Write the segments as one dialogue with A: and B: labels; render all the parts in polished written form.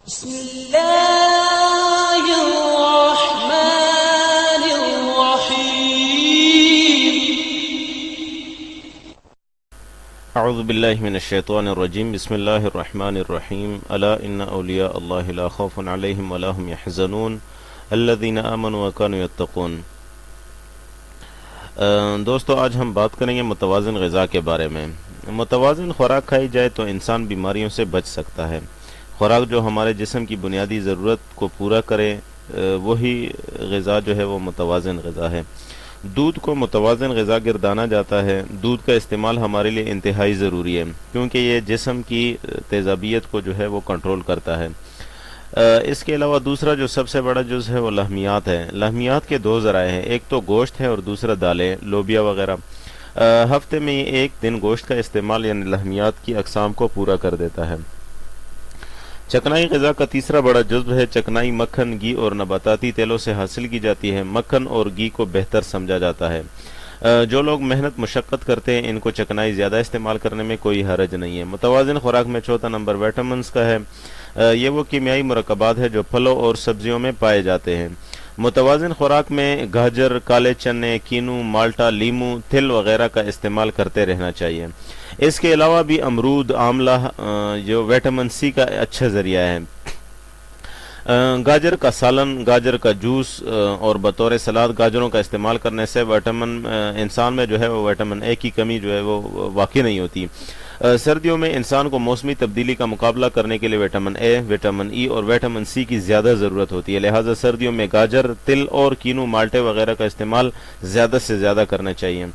A: بسم الله الرحمن الرحيم.
B: اعوذ باللہ من الشیطان الرجیم بسم اللہ الرحمن الرحیم الا ان اولیاء اللہ لا خوف علیہم ولا هم يحزنون الذین آمنوا وكانوا يتقون۔ دوستو، آج ہم بات کریں گے متوازن غذا کے بارے میں۔ متوازن خوراک کھائی جائے تو انسان بیماریوں سے بچ سکتا ہے۔ خوراک جو ہمارے جسم کی بنیادی ضرورت کو پورا کرے وہی غذا جو ہے وہ متوازن غذا ہے۔ دودھ کو متوازن غذا گردانا جاتا ہے۔ دودھ کا استعمال ہمارے لیے انتہائی ضروری ہے کیونکہ یہ جسم کی تیزابیت کو جو ہے وہ کنٹرول کرتا ہے۔ اس کے علاوہ دوسرا جو سب سے بڑا جز ہے وہ لحمیات ہے۔ لحمیات کے دو ذرائع ہیں، ایک تو گوشت ہے اور دوسرا دالیں، لوبیا وغیرہ۔ ہفتے میں ایک دن گوشت کا استعمال یعنی لحمیات کی اقسام کو پورا کر دیتا ہے۔ چکنائی غذا کا تیسرا بڑا جزو ہے۔ چکنائی مکھن، گھی اور نباتاتی تیلوں سے حاصل کی جاتی ہے۔ مکھن اور گھی کو بہتر سمجھا جاتا ہے۔ جو لوگ محنت مشقت کرتے ہیں ان کو چکنائی زیادہ استعمال کرنے میں کوئی حرج نہیں ہے۔ متوازن خوراک میں چوتھا نمبر وٹامنز کا ہے۔ یہ وہ کیمیائی مرکبات ہیں جو پھلوں اور سبزیوں میں پائے جاتے ہیں۔ متوازن خوراک میں گاجر، کالے چنے، کینو، مالٹا، لیمو، تل وغیرہ کا استعمال کرتے رہنا چاہیے۔ اس کے علاوہ بھی امرود، آملہ جو وٹامن سی کا اچھا ذریعہ ہے۔ گاجر کا سالن، گاجر کا جوس اور بطور سلاد گاجروں کا استعمال کرنے سے انسان میں جو ہے وہ وٹامن اے کی کمی جو ہے وہ واقع نہیں ہوتی۔ سردیوں میں انسان کو موسمی تبدیلی کا مقابلہ کرنے کے لیے وٹامن اے، وٹامن ای اور وٹامن سی کی زیادہ ضرورت ہوتی ہے، لہٰذا سردیوں میں گاجر، تل اور کینو، مالٹے وغیرہ کا استعمال زیادہ سے زیادہ کرنا چاہیے۔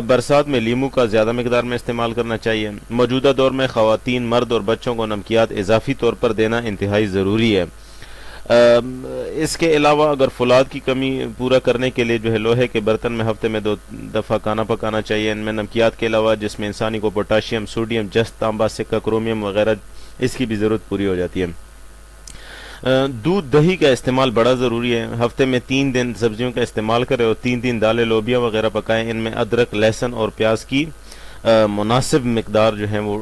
B: برسات میں لیمو کا زیادہ مقدار میں استعمال کرنا چاہیے۔ موجودہ دور میں خواتین، مرد اور بچوں کو نمکیات اضافی طور پر دینا انتہائی ضروری ہے۔ اس کے علاوہ اگر فولاد کی کمی پورا کرنے کے لیے جو ہے لوہے کے برتن میں ہفتے میں 2 دفعہ کھانا پکانا چاہیے۔ ان میں نمکیات کے علاوہ جس میں انسانی کو پوٹاشیم، سوڈیم، جست، تانبا، سکہ، کرومیم وغیرہ اس کی بھی ضرورت پوری ہو جاتی ہے۔ دودھ، دہی کا استعمال بڑا ضروری ہے۔ ہفتے میں 3 دن سبزیوں کا استعمال کریں اور 3 دن دالیں، لوبیا وغیرہ پکائیں۔ ان میں ادرک، لہسن اور پیاز کی مناسب مقدار جو ہے وہ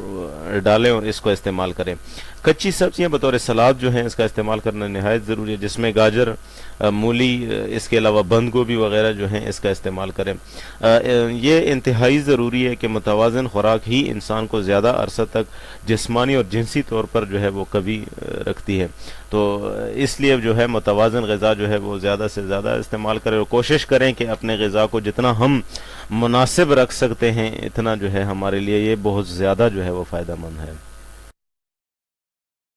B: ڈالیں اور اس کو استعمال کریں۔ کچی سبزیاں بطور سلاد جو ہیں اس کا استعمال کرنا نہایت ضروری ہے، جس میں گاجر، مولی، اس کے علاوہ بند گوبھی وغیرہ جو ہیں اس کا استعمال کریں۔ یہ انتہائی ضروری ہے کہ متوازن خوراک ہی انسان کو زیادہ عرصہ تک جسمانی اور جنسی طور پر جو ہے وہ قوی رکھتی ہے۔ تو اس لیے جو ہے متوازن غذا جو ہے وہ زیادہ سے زیادہ استعمال کریں اور کوشش کریں کہ اپنے غذا کو جتنا ہم مناسب رکھ سکتے ہیں اتنا جو ہے ہمارے لیے یہ بہت زیادہ جو ہے وہ فائدہ مند ہے۔